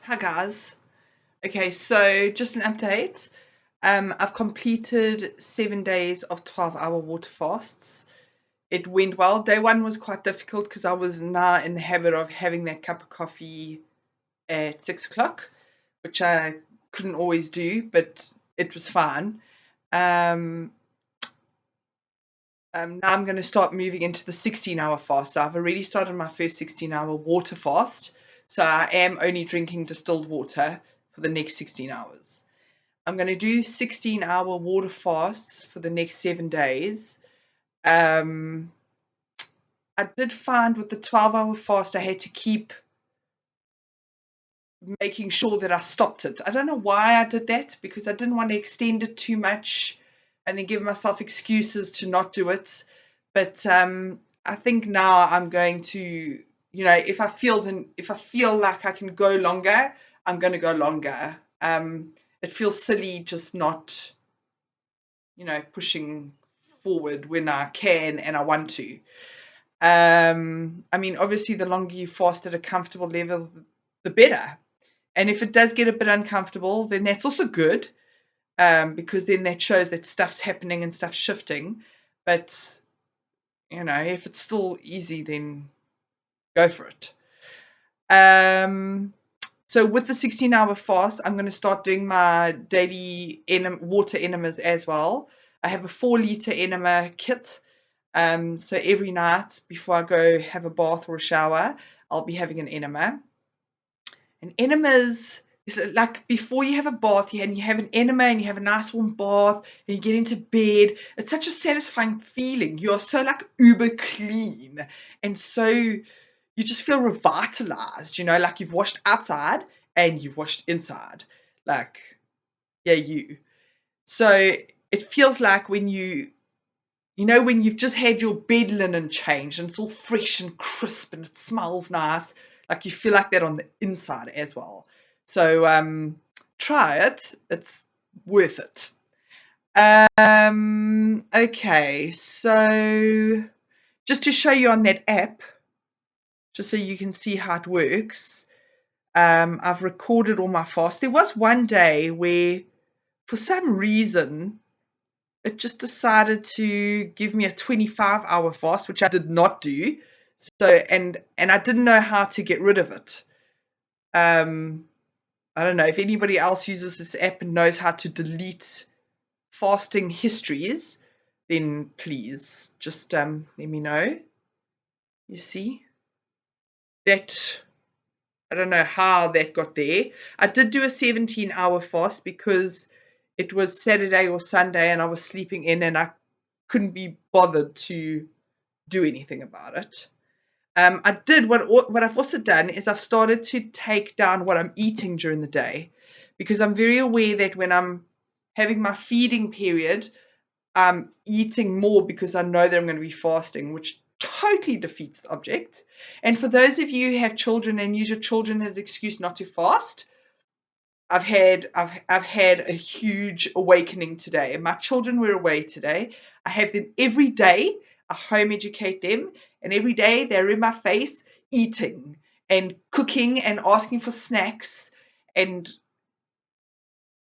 Hi guys. Okay, so just an update. I've completed 7 days of 12-hour water fasts. It went well. Day one was quite difficult because I was now in the habit of having that cup of coffee at 6 o'clock, which I couldn't always do, but it was fine. Now I'm going to start moving into the 16-hour fast. So I've already started my first 16-hour water fast. So I am only drinking distilled water for the next 16 hours. I'm going to do 16-hour water fasts for the next 7 days. I did find with the 12-hour fast, I had to keep making sure that I stopped it. I don't know why I did that, because I didn't want to extend it too much and then give myself excuses to not do it. But I think now I'm going to, if I feel like I can go longer, I'm going to go longer. It feels silly just not, pushing forward when I can and I want to. I mean, obviously, the longer you fast at a comfortable level, the better. And if it does get a bit uncomfortable, then that's also good, because then that shows that stuff's happening and stuff's shifting. But, if it's still easy, then go for it. So with the 16-hour fast, I'm going to start doing my daily water enemas as well. I have a 4-liter enema kit. So every night before I go have a bath or a shower, I'll be having an enema. And enemas is like before you have a bath, and you have an enema and you have a nice warm bath and you get into bed. It's such a satisfying feeling. You're so like uber clean, and so you just feel revitalized, like you've washed outside and you've washed inside. Like, yeah, you. So it feels like when when you've just had your bed linen changed and it's all fresh and crisp and it smells nice, like you feel like that on the inside as well. So try it. It's worth it. Okay, so just to show you on that app, just so you can see how it works, I've recorded all my fasts. There was one day where, for some reason, it just decided to give me a 25-hour fast, which I did not do. So and I didn't know how to get rid of it. I don't know if anybody else uses this app and knows how to delete fasting histories, then please just let me know. You see that. I don't know how that got there. I did do a 17-hour fast because it was Saturday or Sunday and I was sleeping in and I couldn't be bothered to do anything about it. I did what I've also done is I've started to take down what I'm eating during the day, because I'm very aware that when I'm having my feeding period, I'm eating more because I know that I'm going to be fasting, which totally defeats the object. And for those of you who have children and use your children as an excuse not to fast, I've had a huge awakening today. And my children were away today. I have them every day. I home educate them, and every day they're in my face eating and cooking and asking for snacks. And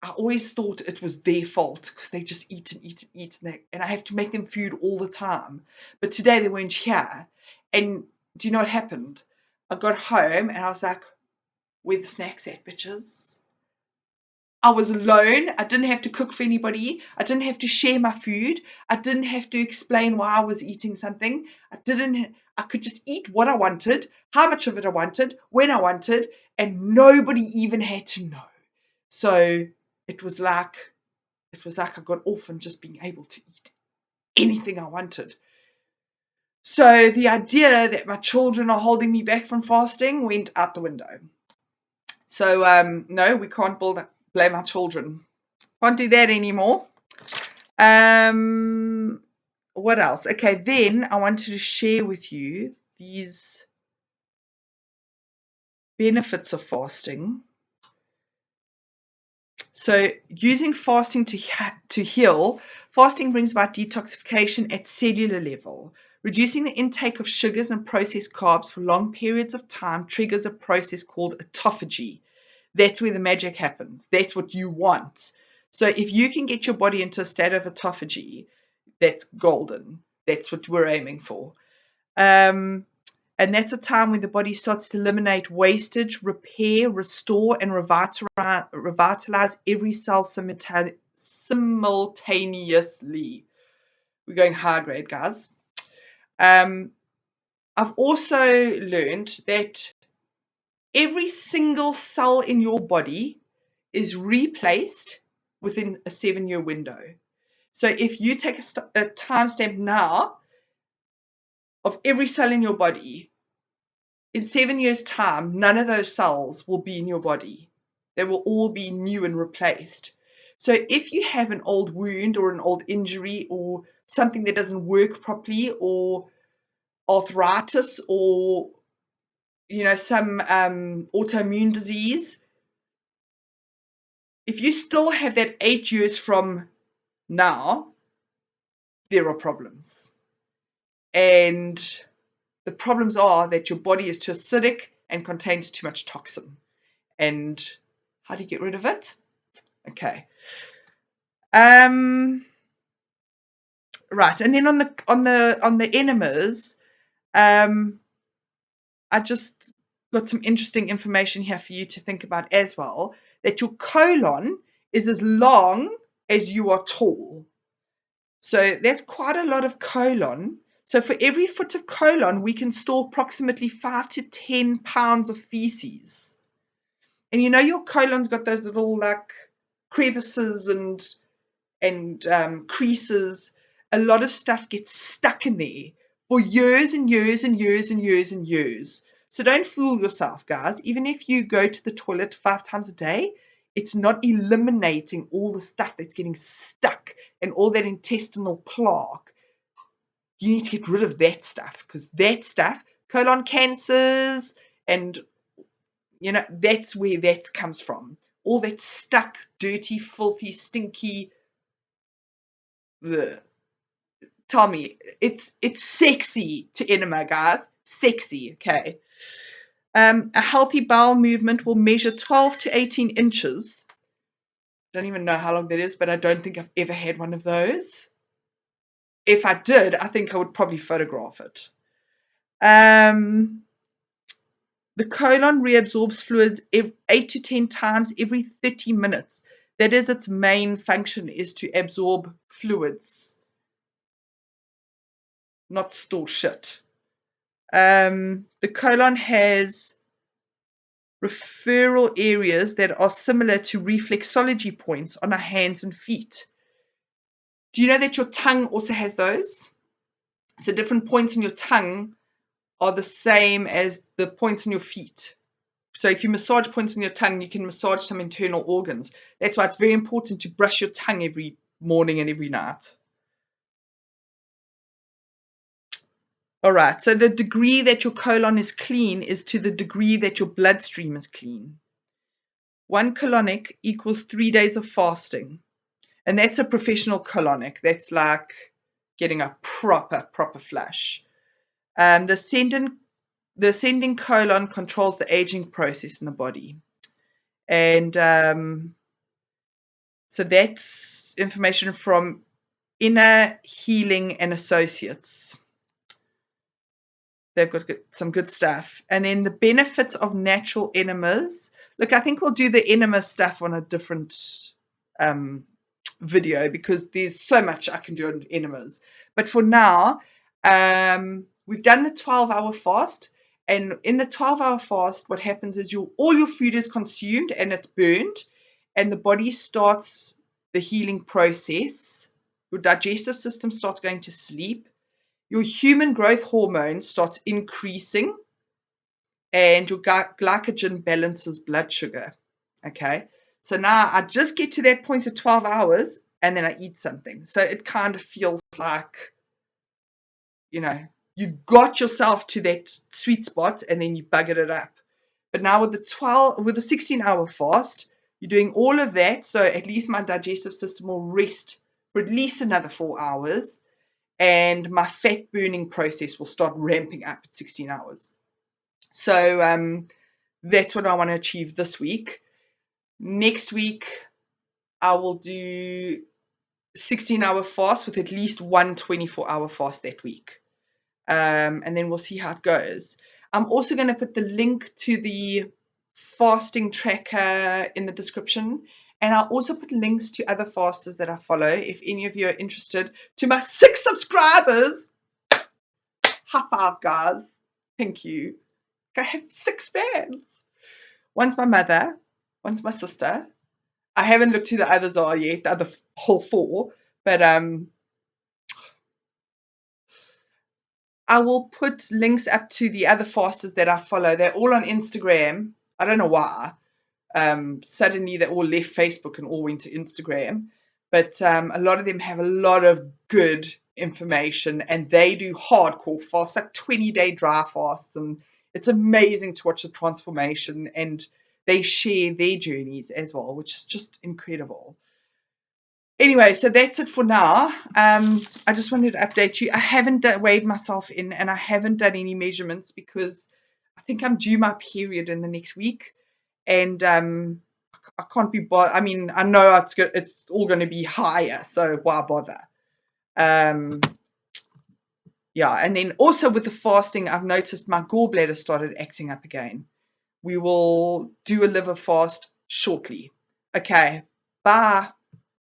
I always thought it was their fault because they just eat and eat and eat, and I have to make them food all the time. But today they weren't here. And do you know what happened? I got home and I was like, where the snacks at, bitches? I was alone. I didn't have to cook for anybody. I didn't have to share my food. I didn't have to explain why I was eating something. I could just eat what I wanted, how much of it I wanted, when I wanted, and nobody even had to know. So it was like I got off on just being able to eat anything I wanted. So the idea that my children are holding me back from fasting went out the window. So no, we can't blame our children. Can't do that anymore. What else? Okay, then I wanted to share with you these benefits of fasting. So using fasting to heal, fasting brings about detoxification at cellular level. Reducing the intake of sugars and processed carbs for long periods of time triggers a process called autophagy. That's where the magic happens. That's what you want. So if you can get your body into a state of autophagy, that's golden. That's what we're aiming for. And that's a time when the body starts to eliminate wastage, repair, restore, and revitalize every cell simultaneously. We're going high grade, guys. I've also learned that every single cell in your body is replaced within a 7-year window. So if you take a timestamp now of every cell in your body, in 7 years' time, none of those cells will be in your body. They will all be new and replaced. So if you have an old wound or an old injury or something that doesn't work properly, or arthritis, or some autoimmune disease, if you still have that 8 years from now, there are problems. And the problems are that your body is too acidic and contains too much toxin. And how do you get rid of it? Okay. Right. And then on the enemas, I just got some interesting information here for you to think about as well, that your colon is as long as you are tall. So that's quite a lot of colon. So for every foot of colon, we can store approximately 5 to 10 pounds of feces. And your colon's got those little crevices and creases. A lot of stuff gets stuck in there for years and years and years and years and years. So don't fool yourself, guys. Even if you go to the toilet 5 times a day, it's not eliminating all the stuff that's getting stuck and all that intestinal plaque. You need to get rid of that stuff, because that stuff, colon cancers, and that's where that comes from. All that stuck, dirty, filthy, stinky. Ugh. Tell me, it's sexy to enema, guys. Sexy, okay. A healthy bowel movement will measure 12 to 18 inches. Don't even know how long that is, but I don't think I've ever had one of those. If I did, I think I would probably photograph it. The colon reabsorbs fluids 8 to 10 times every 30 minutes. That is its main function, is to absorb fluids, not store shit. The colon has referral areas that are similar to reflexology points on our hands and feet. Do you know that your tongue also has those? So different points in your tongue are the same as the points in your feet. So if you massage points in your tongue, you can massage some internal organs. That's why it's very important to brush your tongue every morning and every night. All right, so the degree that your colon is clean is to the degree that your bloodstream is clean. 1 colonic equals 3 days of fasting. And that's a professional colonic. That's like getting a proper flush. The ascending colon controls the aging process in the body. And so that's information from Inner Healing and Associates. They've got some good stuff. And then the benefits of natural enemas. Look, I think we'll do the enema stuff on a different video, because there's so much I can do on enemas. But for now, we've done the 12-hour fast. And in the 12-hour fast, what happens is all your food is consumed and it's burned, and the body starts the healing process. Your digestive system starts going to sleep. Your human growth hormone starts increasing, and your glycogen balances blood sugar. Okay, so now I just get to that point of 12 hours and then I eat something. So it kind of feels like, you got yourself to that sweet spot and then you buggered it up. But now with the 16-hour fast, you're doing all of that. So at least my digestive system will rest for at least another 4 hours. And my fat burning process will start ramping up at 16 hours. So that's what I want to achieve this week. Next week, I will do 16-hour fast with at least one 24-hour fast that week. And then we'll see how it goes. I'm also going to put the link to the fasting tracker in the description. And I'll also put links to other fasters that I follow if any of you are interested. To my 6 subscribers, high five, guys. Thank you. I have 6 fans. One's my mother, one's my sister. I haven't looked who the others are yet, the other whole 4, but I will put links up to the other fasters that I follow. They're all on Instagram. I don't know why. Suddenly they all left Facebook and all went to Instagram. But a lot of them have a lot of good information, and they do hardcore fasts, like 20-day dry fasts, and it's amazing to watch the transformation, and they share their journeys as well, which is just incredible. Anyway, so that's it for now. I just wanted to update you. I haven't weighed myself in, and I haven't done any measurements because I think I'm due my period in the next week, and I can't be bothered. I mean, I know it's all going to be higher, so why bother? Yeah, and then also with the fasting, I've noticed my gallbladder started acting up again. We will do a liver fast shortly. Okay, bye.